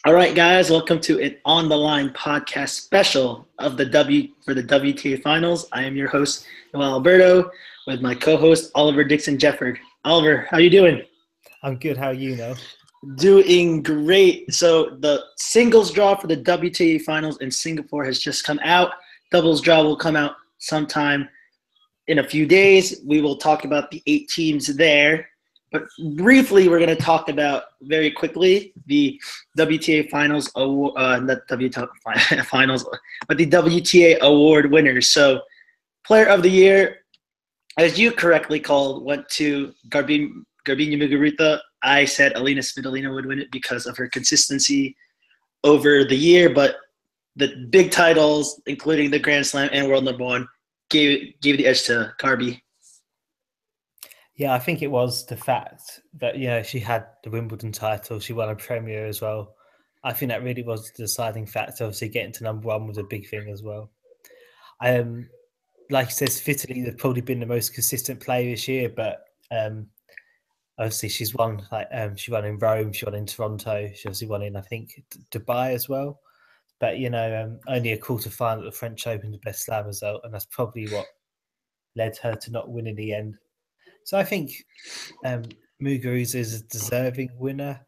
All right, guys, welcome to an On the Line podcast special of the WTA Finals. I am your host, Noel Alberto, with my co-host Oliver Dixon Jefford. Oliver, how you doing? I'm good. How are you, Noel? Doing great. So the singles draw for the WTA Finals in Singapore has just come out. Doubles draw will come out sometime in a few days. We will talk about the 8 teams there. But briefly, we're going to talk about very quickly the WTA Finals award, not WTA Finals, but the WTA award winners. So, Player of the Year, as you correctly called, went to Garbine Muguruza. I said Alina Svitolina would win it because of her consistency over the year, but the big titles, including the Grand Slam and World Number One, gave the edge to Garbi. Yeah, I think it was the fact that, she had the Wimbledon title. She won a Premier as well. I think that really was the deciding factor. Obviously, getting to number one was a big thing as well. Like you said, Svitolina has probably been the most consistent player this year, but obviously she's won. She won in Rome, she won in Toronto, she obviously won in, I think, Dubai as well. But only a quarter final at the French Open, the best slam result, and that's probably what led her to not win in the end. So I think Muguruza is a deserving winner.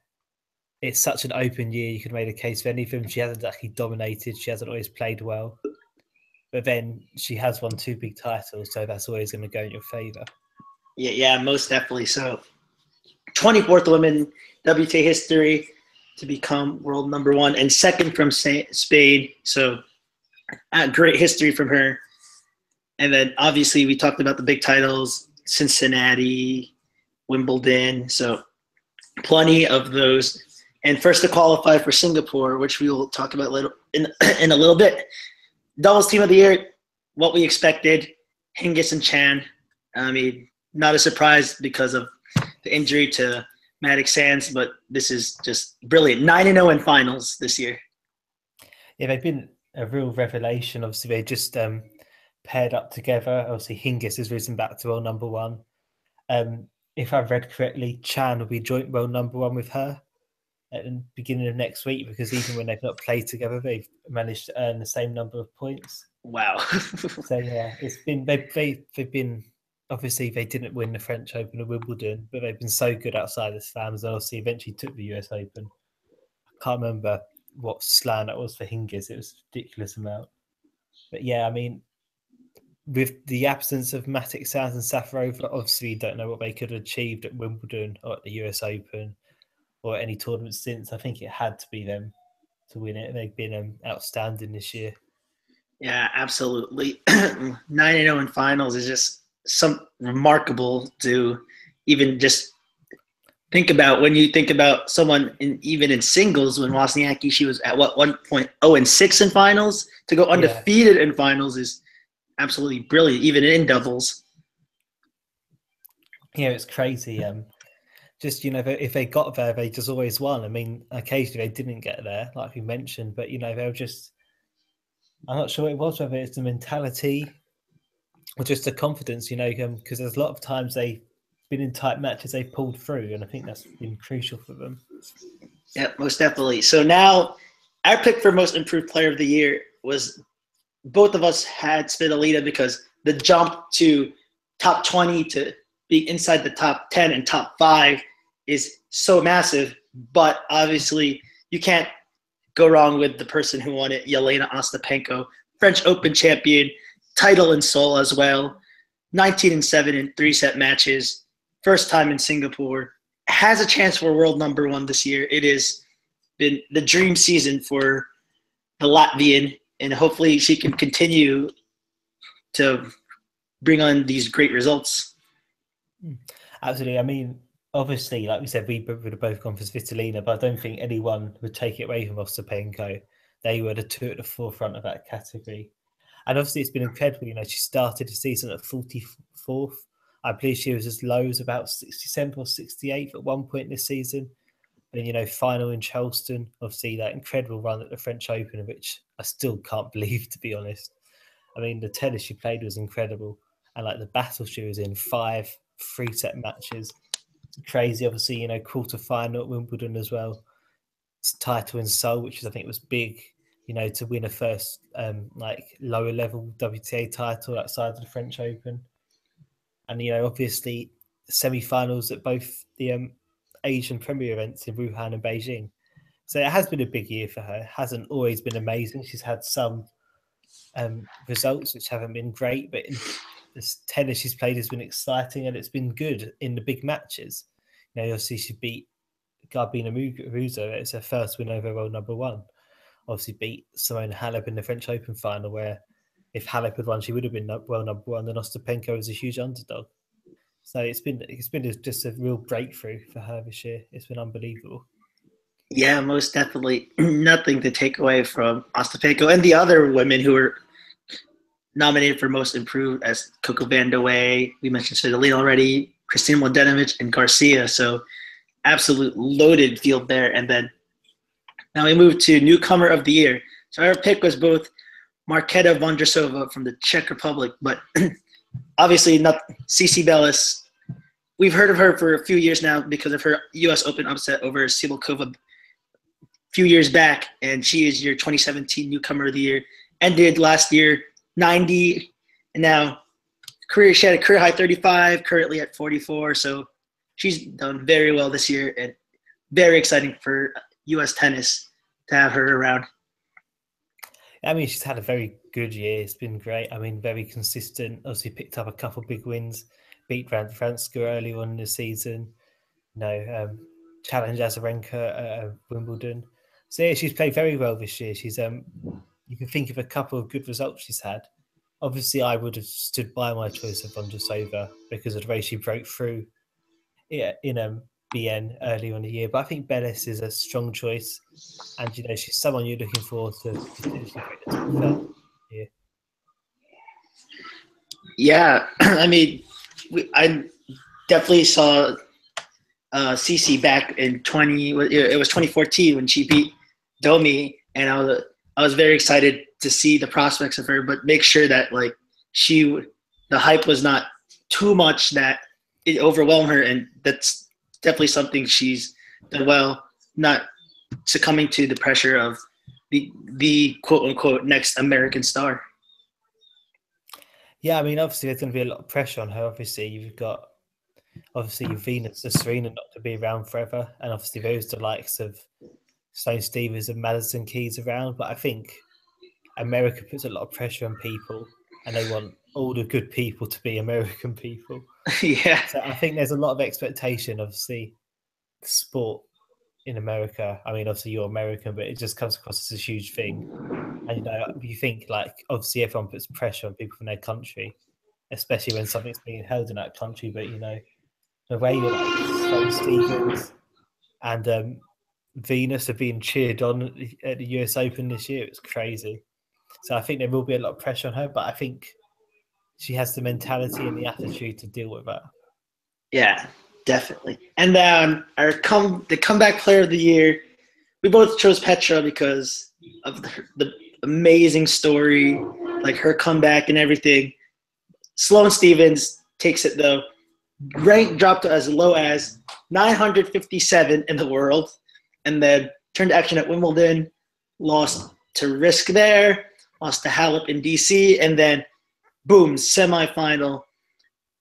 It's such an open year. You could make a case for anything. She hasn't actually dominated. She hasn't always played well. But then she has won 2 big titles, so that's always going to go in your favour. Yeah, most definitely. So, 24th woman WTA history to become world number one and second from Spain. So, great history from her. And then obviously we talked about the big titles, Cincinnati, Wimbledon. So plenty of those. And first to qualify for Singapore, which we will talk about in a little bit. Doubles team of the year, what we expected, Hingis and Chan. I mean, not a surprise because of the injury to Maddox Sands, but this is just brilliant. 9-0 in finals this year. Yeah, they've been a real revelation. Obviously, they just paired up together. Obviously, Hingis has risen back to world number one. If I've read correctly, Chan will be joint world number one with her at the beginning of next week, because even when they've not played together, they've managed to earn the same number of points. Wow. So yeah, it's been they've been, obviously they didn't win the French Open or Wimbledon, but they've been so good outside the slams, and obviously eventually took the US Open. I can't remember what slam that was for Hingis. It was a ridiculous amount. But yeah, I mean, with the absence of Maddox Sands and Safarova, obviously you don't know what they could have achieved at Wimbledon or at the US Open or any tournament since. I think it had to be them to win it. They've been outstanding this year. Yeah, absolutely. 9-0 in finals is just some remarkable to even just think about. When you think about someone even in singles, when Wozniacki, she was at 1.0-6 in finals. To go undefeated in finals is absolutely brilliant, even in doubles. Yeah, it's crazy. Just, if they got there, they just always won. I mean, occasionally they didn't get there, like we mentioned, but, they were just, I'm not sure what it was, whether it's the mentality or just the confidence, because there's a lot of times they've been in tight matches, they've pulled through, and I think that's been crucial for them. Yeah, most definitely. So now our pick for most improved player of the year was, both of us had Svitolina, because the jump to top 20 to be inside the top 10 and top 5 is so massive. But obviously you can't go wrong with the person who won it, Jelena Ostapenko, French Open champion, title in Seoul as well, 19-7 in 3-set matches, first time in Singapore, has a chance for world number one this year. It has been the dream season for the Latvian, and hopefully she can continue to bring on these great results. Absolutely. I mean, obviously, like we said, we would have both gone for Svitolina, but I don't think anyone would take it away from Ostapenko. They were the two at the forefront of that category. And obviously, it's been incredible. She started the season at 44th. I believe she was as low as about 67th or 68th at one point this season. And, final in Charleston, obviously that incredible run at the French Open, which I still can't believe, to be honest. I mean, the tennis she played was incredible. And the battle she was in, 5 3-set matches. Crazy, obviously, quarter final at Wimbledon as well. title in Seoul, which I think was big, to win a first lower level WTA title outside of the French Open. And, obviously semi-finals at both the Asian Premier events in Wuhan and Beijing. So it has been a big year for her. It hasn't always been amazing. She's had some results which haven't been great, but in this tennis she's played has been exciting and it's been good in the big matches. Obviously she beat Garbina Muguruza. It's her first win over world number one. Obviously beat Simona Halep in the French Open final, where if Halep had won, she would have been world number one. And Ostapenko was a huge underdog. So it's been just a real breakthrough for her this year. It's been unbelievable. Yeah, most definitely. Nothing to take away from Ostapenko and the other women who were nominated for most improved, as Coco Vandeweghe, we mentioned Svitolina already, Christina Mladenovic, and Garcia. So absolute loaded field there. And then now we move to newcomer of the year. So our pick was both Marketa Vondrousova from the Czech Republic, but obviously not Cici Bellis. We've heard of her for a few years now because of her U.S. Open upset over Sibylkova a few years back, and she is your 2017 newcomer of the year. Ended last year 90, and now she had a career high 35, currently at 44. So she's done very well this year, and very exciting for U.S. tennis to have her around. I mean, she's had a very good year. It's been great. I mean, very consistent. Obviously picked up a couple of big wins, beat Franska early on in the season. Challenged Azarenka at Wimbledon. So yeah, she's played very well this year. She's you can think of a couple of good results she's had. Obviously, I would have stood by my choice of Vondrousova because of the way she broke through in BN early on in the year. But I think Bellis is a strong choice, and she's someone you're looking forward to potentially bring it year. Yeah, I mean, I definitely saw Cici back in 2014 when she beat Domi, and I was very excited to see the prospects of her, but make sure that the hype was not too much that it overwhelmed her, and that's definitely something she's done well, not succumbing to the pressure of the quote unquote next American star. Yeah, I mean, obviously there's going to be a lot of pressure on her. Obviously, you've got your Venus and Serena not to be around forever, and obviously those the likes of Sloane Stephens and Madison Keys around. But I think America puts a lot of pressure on people, and they want all the good people to be American people. Yeah. So I think there's a lot of expectation. Obviously, sport in America. I mean, obviously you're American, but it just comes across as a huge thing. And you think obviously everyone puts pressure on people from their country, especially when something's being held in that country. But the way you're Sloane Stephens and Venus are being cheered on at the US Open this year, it's crazy. So I think there will be a lot of pressure on her, but I think she has the mentality and the attitude to deal with that. Yeah, definitely. And then the comeback player of the year, we both chose Petra because of the amazing story, her comeback and everything. Sloane Stephens takes it though. Rank dropped as low as 957 in the world, and then turned action at Wimbledon, lost to Risk there, lost to Halep in DC, and then boom, semifinal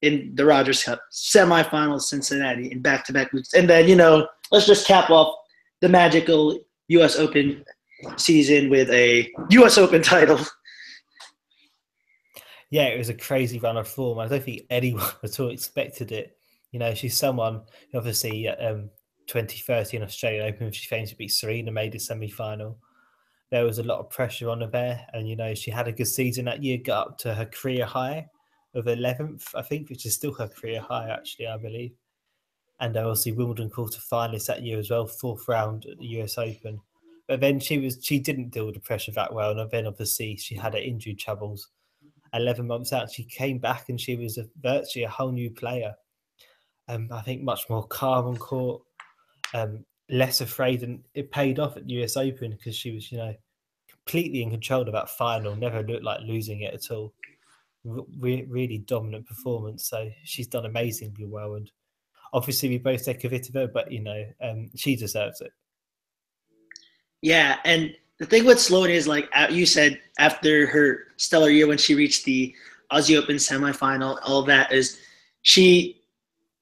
in the Rogers Cup, semifinal Cincinnati in back-to-back weeks. And then, let's just cap off the magical U.S. Open season with a U.S. Open title. Yeah, it was a crazy run of form. I don't think anyone at all expected it. She's someone, obviously, 2013 Australian Open, she famously beat Serena, made a semi-final. There was a lot of pressure on her there, and she had a good season that year, got up to her career high of 11th, I think, which is still her career high, actually, I believe. And obviously Wimbledon quarter-finalist that year as well, 4th round at the US Open. But then she didn't deal with the pressure that well, and then obviously she had her injury troubles. 11 months out, she came back and she was virtually a whole new player. I think much more calm on court, less afraid, and it paid off at the US Open because she was, completely in control of that final, never looked like losing it at all. Really dominant performance. So she's done amazingly well, and obviously we both take a bit of her, but she deserves it. Yeah, and the thing with Sloane is, like you said, after her stellar year when she reached the Aussie Open semifinal, all that is she.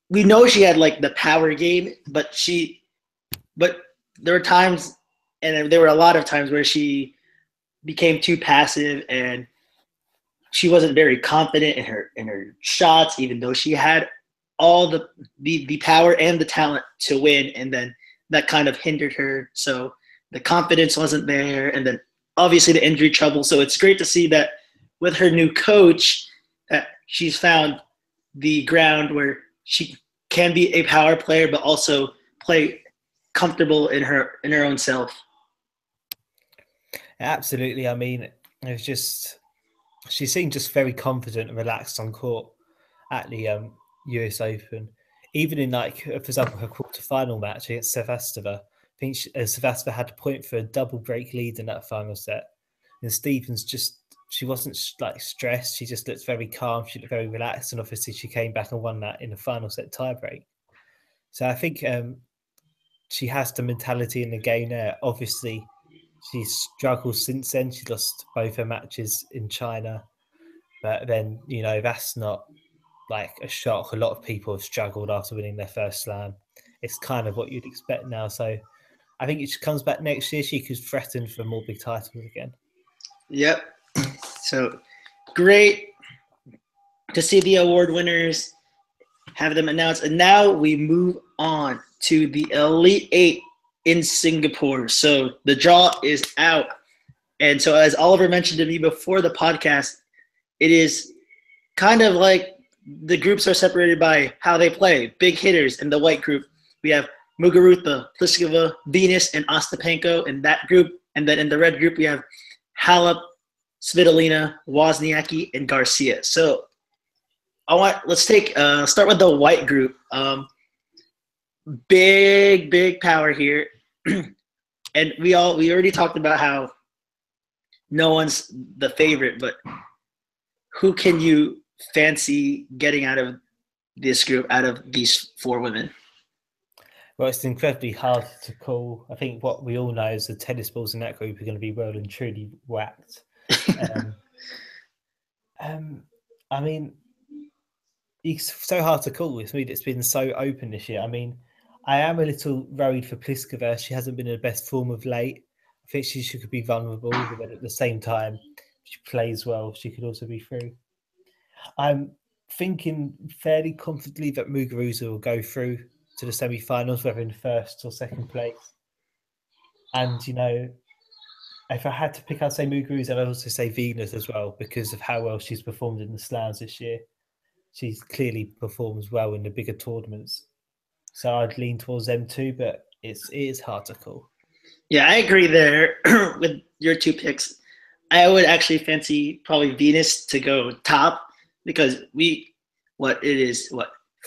We know she had like the power game, but there were times, and there were a lot of times where she became too passive and she wasn't very confident in her shots, even though she had all the power and the talent to win, and then that kind of hindered her. So the confidence wasn't there, and then obviously the injury trouble. So it's great to see that with her new coach, that she's found the ground where she can be a power player, but also play comfortable in her own self. Absolutely. I mean, it was just she seemed just very confident and relaxed on court at the US Open. Even in, like, for example, her quarterfinal match against Sevastova, I think Sevastova had to point for a double break lead in that final set. And Stevens she wasn't like stressed. She just looked very calm. She looked very relaxed. And obviously she came back and won that in the final set tiebreak. So I think she has the mentality in the game there. Obviously, she's struggled since then. She lost both her matches in China. But then, that's not like a shock. A lot of people have struggled after winning their first slam. It's kind of what you'd expect now. So I think if she comes back next year, she could threaten for more big titles again. Yep. So great to see the award winners, have them announced. And now we move on to the Elite Eight in Singapore. So the draw is out. And so as Oliver mentioned to me before the podcast, it is kind of like the groups are separated by how they play. Big hitters in the white group. We have Muguruza, Pliskova, Venus, and Ostapenko in that group. And then in the red group, we have Halep, Svitolina, Wozniacki, and Garcia. So let's start with the white group. Big power here. And we already talked about how no one's the favorite, but who can you fancy getting out of this group, out of these four women? Well, it's incredibly hard to call. I think what we all know is the tennis balls in that group are going to be well and truly whacked. I mean, it's so hard to call. It's been so open this year. I mean, I am a little worried for Pliskova. She hasn't been in the best form of late. I think she could be vulnerable, but at the same time, she plays well. She could also be through. I'm thinking fairly confidently that Muguruza will go through to the semi-finals, whether in first or second place. And, if I had to pick, I'd say Muguruza. I'd also say Venus as well, because of how well she's performed in the slams this year. She clearly performs well in the bigger tournaments. So I'd lean towards them too, but it is hard to call. Yeah, I agree there with your two picks. I would actually fancy probably Venus to go top, because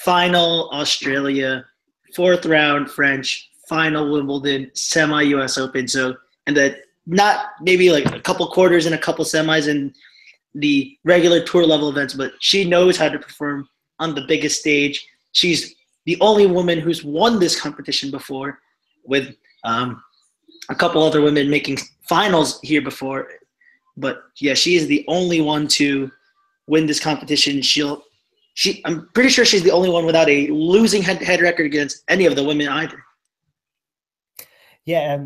final Australia, fourth round French, final Wimbledon, semi US Open. So, and then not maybe like a couple quarters and a couple semis in the regular tour level events, but she knows how to perform on the biggest stage. She's the only woman who's won this competition before, with a couple other women making finals here before. But yeah, she is the only one to win this competition. I'm pretty sure she's the only one without a losing head-to-head record against any of the women either. Yeah,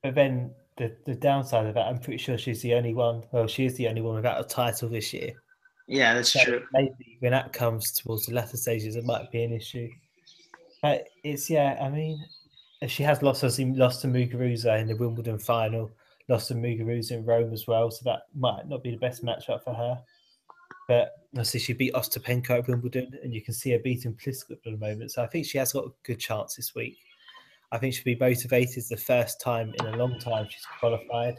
but then the downside of that, I'm pretty sure she's the only one. Well, she is the only one without a title this year. Yeah, that's true. Maybe when that comes towards the latter stages, it might be an issue. But I mean, she has lost to Muguruza in the Wimbledon final, lost to Muguruza in Rome as well, so that might not be the best matchup for her. But obviously she beat Ostapenko at Wimbledon, and you can see her beating Pliskova at the moment. So I think she has got a good chance this week. I think she'll be motivated. It's the first time in a long time she's qualified.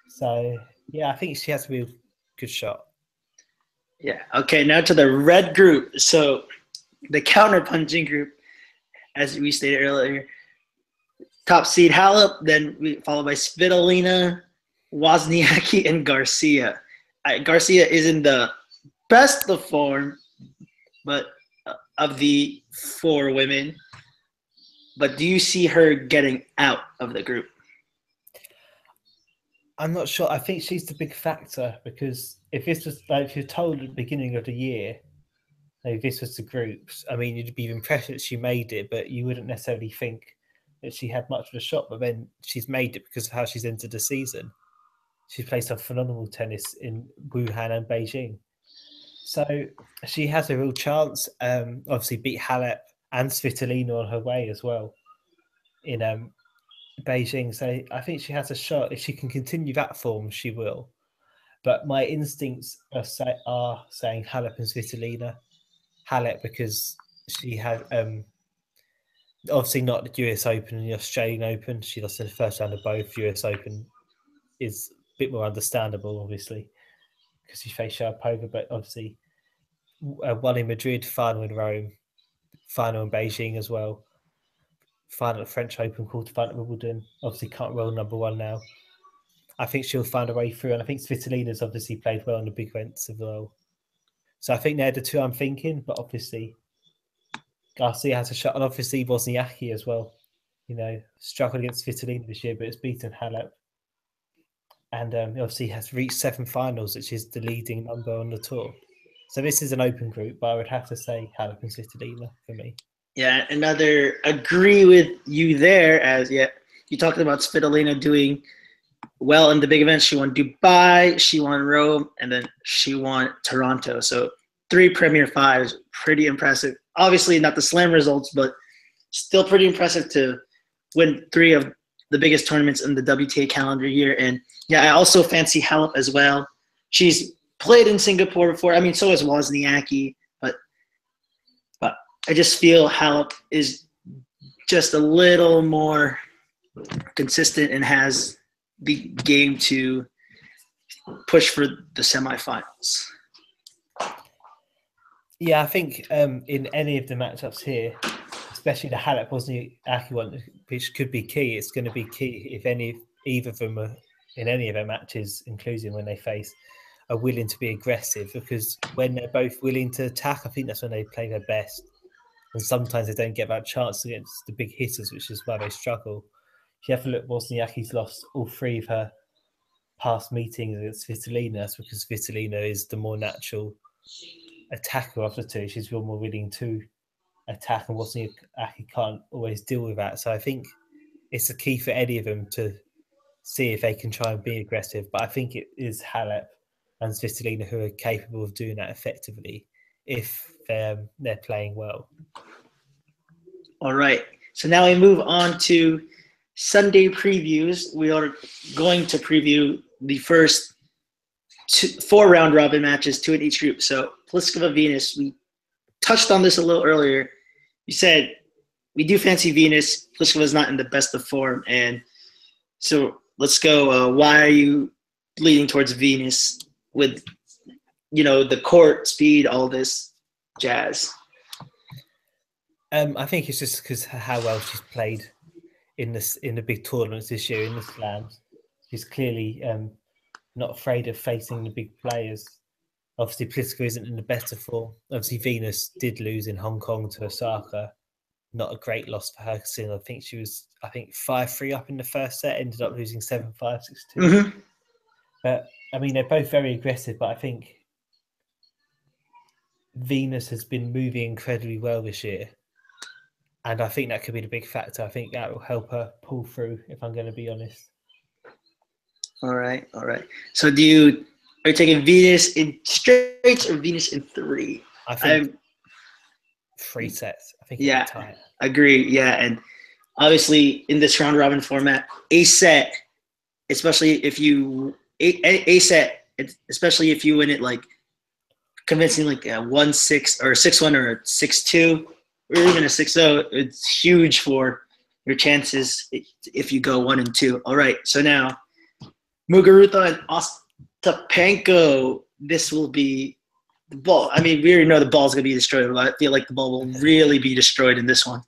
So, yeah, I think she has to be a good shot. Yeah. Okay, now to the red group. So the counter-punching group, as we stated earlier, top seed Halep, then followed by Svitolina, Wozniacki, and Garcia. Garcia is in the best of form, but of the four women. But do you see her getting out of the group? I'm not sure. I think she's the big factor because if this was like if you're told at the beginning of the year, like this was the groups, I mean, you'd be impressed that she made it, but you wouldn't necessarily think that she had much of a shot. But then she's made it because of how she's entered the season. She's played some phenomenal tennis in Wuhan and Beijing. So she has a real chance. Obviously, beat Halep and Svitolina on her way as well in Beijing. So I think she has a shot. If she can continue that form, she will. But my instincts are saying Halep and Svitolina. Halep because she had obviously not the US Open and the Australian Open. She lost in the first round of both. US Open is a bit more understandable, obviously, because she faced Sharapova. But obviously, one in Madrid, final in Rome, final in Beijing as well. Final at French Open, quarterfinal at Wimbledon. Obviously, can't roll number one now. I think she'll find a way through, and I think Svitolina's obviously played well in the big events as well. So I think they're the two I'm thinking, but obviously Garcia has a shot, and obviously Wozniacki as well. You know, struggled against Svitolina this year, but it's beaten Halep. And obviously has reached 7 finals, which is the leading number on the tour. So this is an open group, but I would have to say Halep and Svitolina for me. Yeah, another agree with you there. As you talked about Svitolina doing well in the big events. She won Dubai, she won Rome, and then she won Toronto. So 3 Premier Fives, pretty impressive. Obviously not the slam results, but still pretty impressive to win 3 of the biggest tournaments in the WTA calendar year. And yeah, I also fancy Halep as well. She's played in Singapore before. I mean, so has Wozniacki, but I just feel Halep is just a little more consistent and has the game to push for the semifinals. Yeah, I think in any of the matchups here, especially the Halep Wozniacki one, which could be key, it's going to be key if either of them are in any of their matches, including when they face, are willing to be aggressive, because when they're both willing to attack, I think that's when they play their best. And sometimes they don't get that chance against the big hitters, which is why they struggle. If you have to look, Wozniacki's lost all 3 of her past meetings against Svitolina. That's because Svitolina is the more natural attacker of the two. She's more willing to attack, and Wozniacki can't always deal with that. So I think it's a key for any of them to see if they can try and be aggressive. But I think it is Halep and Svitolina who are capable of doing that effectively if they're playing well. All right. So now we move on to Sunday previews. We are going to preview the first 4 round robin matches, 2 in each group. So Pliskova, Venus, we touched on this a little earlier. You said we do fancy Venus. Pliskova's not in the best of form. And so let's go. Why are you leaning towards Venus with, the court speed, all this jazz? I think it's just because how well she's played in the big tournaments this year, in the slams. She's clearly not afraid of facing the big players. Obviously, Pliskova isn't in the best of form. Obviously, Venus did lose in Hong Kong to Osaka. Not a great loss for her, considering I think she was 5-3 up in the first set, ended up losing 7-5, 6-2. Mm-hmm. But I mean, they're both very aggressive, but I think Venus has been moving incredibly well this year. And I think that could be the big factor. I think that will help her pull through, if I'm going to be honest. All right. So are you taking Venus in straights or Venus in 3? I think 3 sets. I think it'll be tight. Agree. Yeah, and obviously in this round robin format, a set, especially if you especially if you win it like convincing, like a 1-6 or 6-1 or a 6-2 or even a 6-0, it's huge for your chances if you go 1 and 2. All right, so now Muguruza and Ostapenko. This will be the ball. I mean, we already know the ball's going to be destroyed, but I feel like the ball will really be destroyed in this one.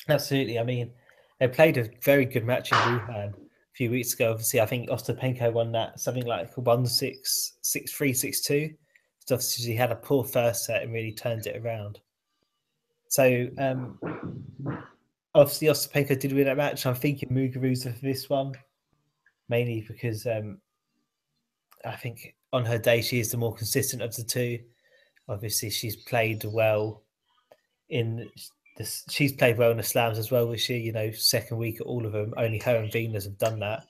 Absolutely. I mean, they played a very good match in Wuhan a few weeks ago. Obviously, I think Ostapenko won that something like 1-6, 6-3, 6-2. So obviously, she had a poor first set and really turned it around. So obviously, Ostapenko did win that match. I'm thinking Muguruza for this one. mainly because I think on her day she is the more consistent of the two. Obviously, she's played well in this. She's played well in the slams as well this year. You know, second week at all of them. Only her and Venus have done that.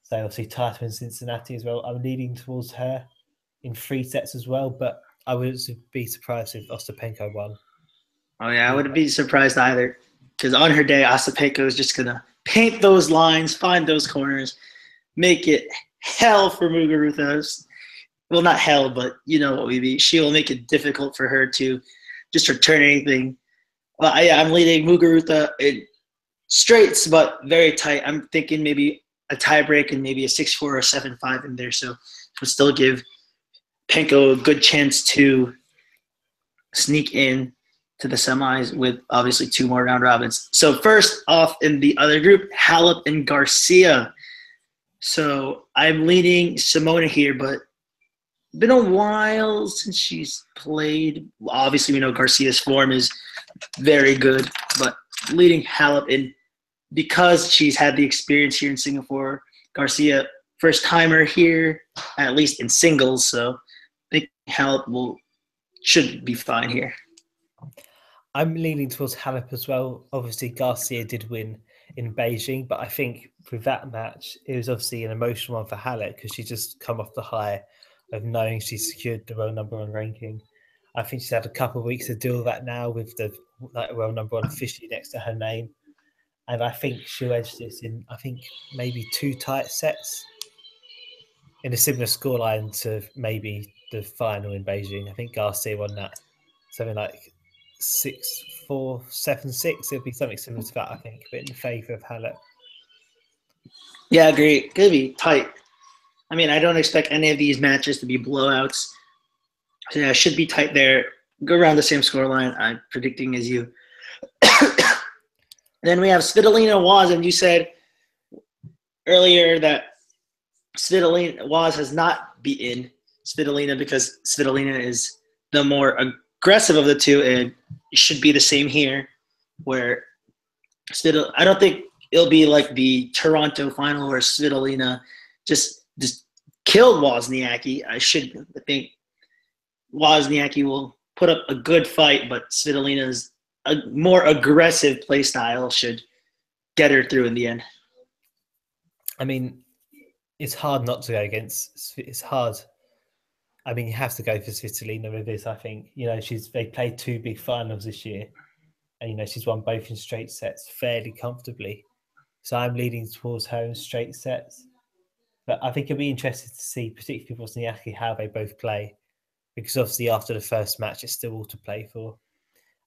So obviously, title in Cincinnati as well. I'm leaning towards her in 3 sets as well, but I wouldn't be surprised if Ostapenko won. Oh yeah, I wouldn't be surprised either, because on her day, Ostapenko is just gonna paint those lines, find those corners, make it hell for Muguruza. Well, not hell, but you know what we mean. She will make it difficult for her to just return anything. Well, yeah, I'm leading Muguruza in straights, but very tight. I'm thinking maybe a tiebreak and maybe a 6-4 or 7-5 in there, so it would still give Penko a good chance to sneak in to the semis with obviously 2 more round robins. So first off in the other group, Halep and Garcia. So I'm leading Simona here, but been a while since she's played. Obviously, we know Garcia's form is very good, but leading Halep in because she's had the experience here in Singapore. Garcia, first timer here, at least in singles, so I think Halep should be fine here. I'm leaning towards Halep as well. Obviously, Garcia did win in Beijing, but I think with that match, it was obviously an emotional one for Halep because she just come off the high of knowing she secured the world number 1 ranking. I think she's had a couple of weeks to deal with that now with the world number 1 officially next to her name. And I think she'll edge this in, I think, maybe 2 tight sets in a similar scoreline to maybe the final in Beijing. I think Garcia won that something like 6-4, 7-6. It'll be something similar to that, I think, but in favour of Halep. Yeah, I agree. It's going to be tight. I mean, I don't expect any of these matches to be blowouts. So yeah, it should be tight there. Go around the same scoreline. I'm predicting as you. Then we have Svitolina Waz, and you said earlier that Waz has not beaten Svitolina because Svitolina is the more aggressive of the two, and it should be the same here, where I don't think it'll be like the Toronto final where Svitolina just killed Wozniacki. I think Wozniacki will put up a good fight, but Svitolina's a more aggressive play style should get her through in the end. I mean, it's hard not to go against. It's hard. I mean, you have to go for Svitolina with this. I think they played 2 big finals this year, and she's won both in straight sets fairly comfortably. So I'm leaning towards her in straight sets. But I think it'll be interesting to see, particularly Wozniacki, how they both play, because obviously after the first match, it's still all to play for.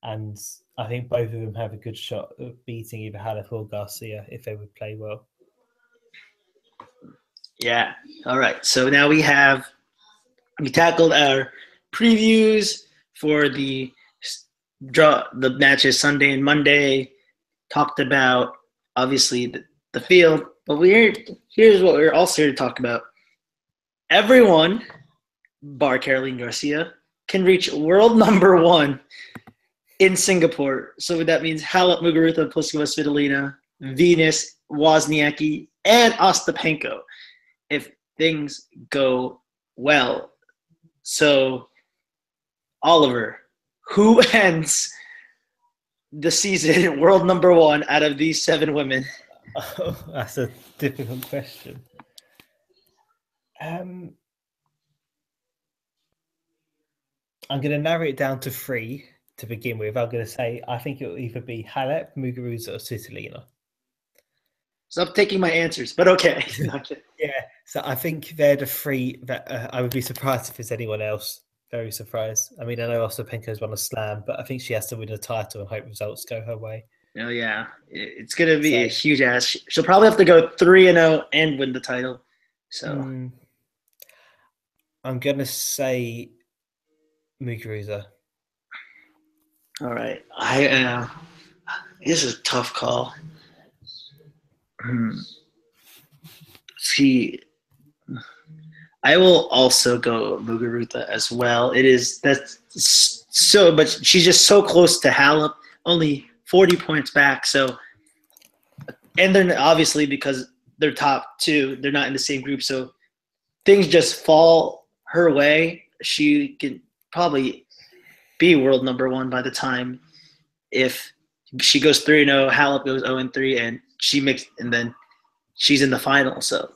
And I think both of them have a good shot of beating either Halep or Garcia if they would play well. Yeah. All right. So now we tackled our previews for the matches Sunday and Monday. Talked about obviously the field, but here's what we're also here to talk about. Everyone, bar Caroline Garcia, can reach world number 1 in Singapore. So that means Halep, Muguruza, Pliskova, Svitolina, Venus, Wozniacki, and Ostapenko if things go well. So, Oliver, who ends the season world number 1 out of these 7 women? Oh, that's a difficult question. I'm going to narrow it down to 3 to begin with. I'm going to say I think it will either be Halep, Muguruza, or Svitolina. Stop taking my answers, but okay. Yeah, so I think they're the 3 that I would be surprised if there's anyone else. Very surprised. I mean, I know Ostapenko's won a slam, but I think she has to win a title and hope results go her way. Oh, yeah. It's going to be a huge ask. She'll probably have to go 3-0 and win the title. So I'm going to say Muguruza. All right. This is a tough call. I will also go Muguruza as well. But she's just so close to Halep, only 40 points back. So, and then obviously because their top two. They're not in the same group, so things just fall her way. She can probably be world number one by the time if she goes 3-0, Halep goes 0-3, and then she's in the final. So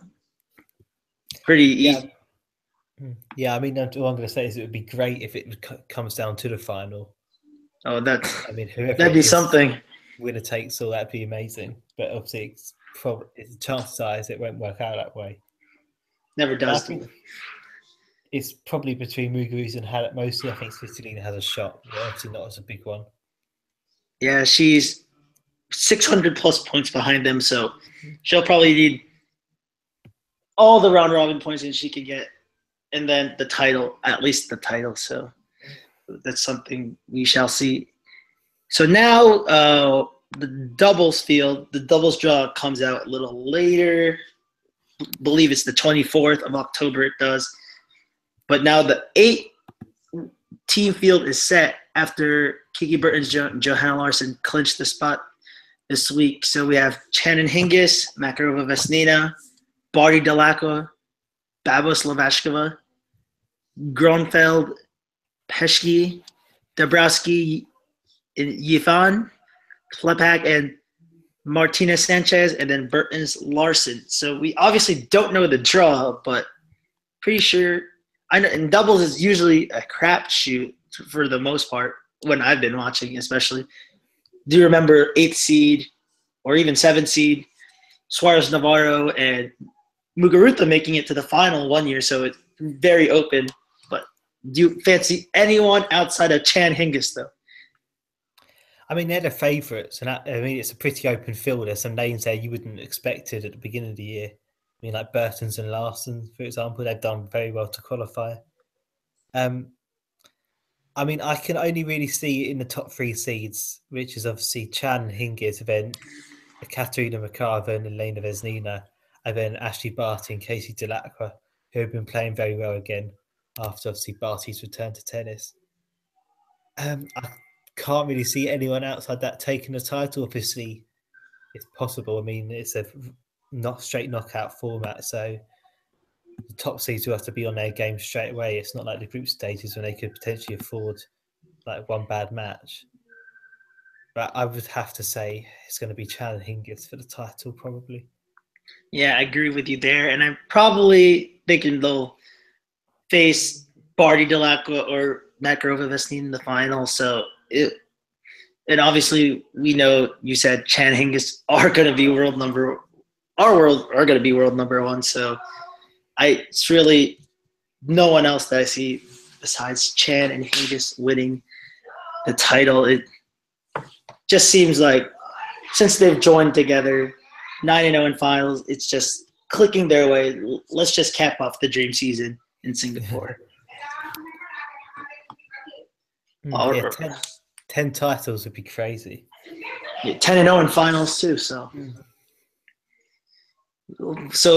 pretty easy. Yeah, I mean, all I'm going to say is it would be great if it comes down to the final. Oh, whoever that'd be something. Winner takes all, that'd be amazing. But obviously, chances are it won't work out that way. Never does. I think it's probably between Muguruza and Halep mostly. I think Svitolina has a shot, but obviously not as a big one. Yeah, she's 600 plus points behind them, so she'll probably need all the round robin points that she could get, and then the title, at least the title. So that's something we shall see. So now the doubles field, the doubles draw comes out a little later. I believe it's the 24th of October it does. But now the 8-team field is set after Kiki Bertens and Johanna Larsson clinched the spot this week. So we have Shannon Hingis, Makarova Vesnina, Barty Delacqua, Babos Lavashkova, Gronfeld, Peschke, Dabrowski, Yifan, Klepak, and Martina Sanchez, and then Bertens Larsson. So we obviously don't know the draw, but pretty sure I know in doubles is usually a crapshoot for the most part when I've been watching, especially. Do you remember 8th seed or even 7th seed Suarez Navarro and Muguruza making it to the final one year? So it's very open. But do you fancy anyone outside of Chan Hingis though? I mean, they're the favourites, and it's a pretty open field. There's some names there you wouldn't expect it at the beginning of the year. I mean, like Bertens and Larsson, for example, they've done very well to qualify. I mean, I can only really see in the top 3 seeds, which is obviously Chan Hingis, then Katerina Makarova and Elena Vesnina, and then Ashley Barty and Casey Delacqua, who have been playing very well again after obviously Barty's return to tennis. I can't really see anyone outside that taking the title. Obviously, it's possible. I mean, it's a not straight knockout format, so the top seeds will have to be on their game straight away. It's not like the group stages when they could potentially afford like one bad match. But I would have to say it's going to be Chan Hingis for the title, probably. Yeah, I agree with you there, and I'm probably thinking they'll face Barty Delacqua or Makarova Vesnina in the final. So and obviously we know you said Chan Hingis are going to be world number one. So it's really no one else that I see besides Chan and Hingis winning the title. It just seems like since they've joined together, 9-0 in finals, it's just clicking their way. Let's just cap off the dream season in Singapore. 10 titles would be crazy. Yeah, 10-0 in finals too. So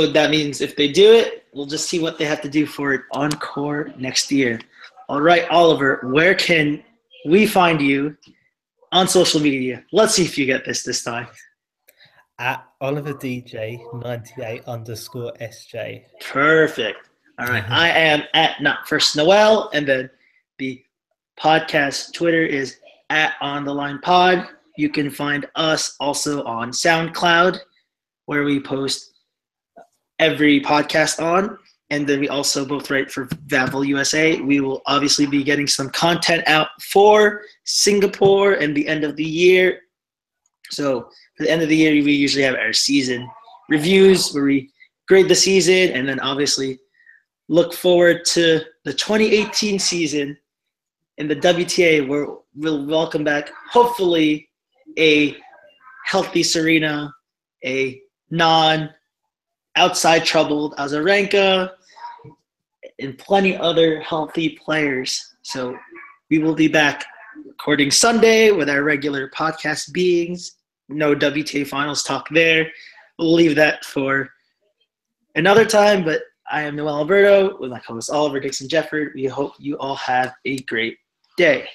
that means if they do it, we'll just see what they have to do for it encore next year. All right, Oliver, where can we find you on social media? Let's see if you get this time. At OliverDJ98_SJ. Perfect. All right. I am at Not First Noel, and then the podcast Twitter is at On The Line Pod. You can find us also on SoundCloud, where we post every podcast on. And then we also both write for Vavel USA. We will obviously be getting some content out for Singapore and the end of the year. So for the end of the year, we usually have our season reviews where we grade the season and then obviously look forward to the 2018 season in the WTA, where we'll welcome back, hopefully, a healthy Serena, a non-outside troubled Azarenka, and plenty other healthy players. So we will be back recording Sunday with our regular podcast beings. No WTA Finals talk there. We'll leave that for another time, but I am Noel Alberto with my co-host Oliver Dixon Jefford. We hope you all have a great day.